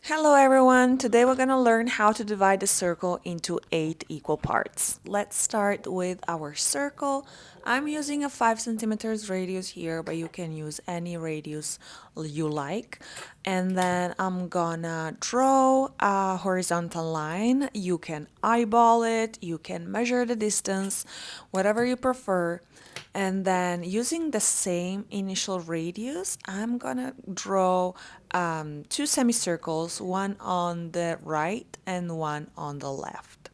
Hello everyone, today we're gonna learn how to divide the circle into 8 equal parts. Let's start with our circle. I'm using a 5 centimeters radius here, but you can use any radius you like. And then I'm gonna draw a horizontal line. You can eyeball it, you can measure the distance, whatever you prefer. And then using the same initial radius, I'm gonna draw two semicircles, one on the right and one on the left.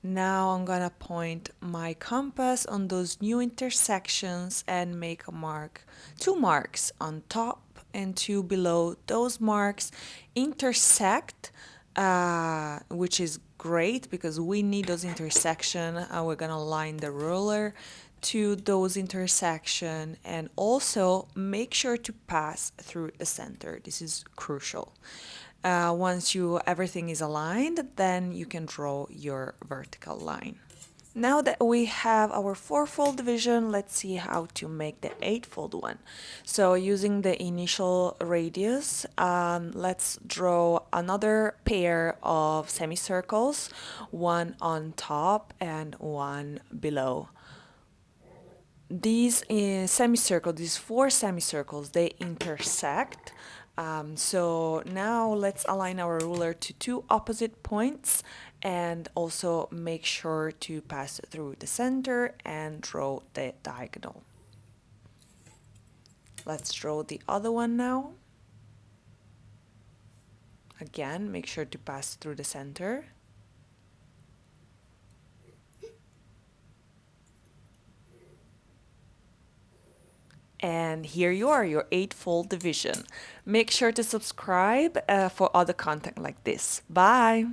Now I'm gonna point my compass on those new intersections and make a mark, two marks on top and two below. Those marks intersect, which is great because we need those intersection. We're gonna line the ruler to those intersection and also make sure to pass through the center. This is crucial. Once everything is aligned, then you can draw your vertical line. Now that we have our fourfold division, let's see how to make the eightfold one. So using the initial radius, let's draw another pair of semicircles, one on top and one below. These these four semicircles, they intersect. So now let's align our ruler to two opposite points and also make sure to pass through the center and draw the diagonal. Let's draw the other one now. Again, make sure to pass through the center. And here you are, your eightfold division. Make sure to subscribe for other content like this. Bye!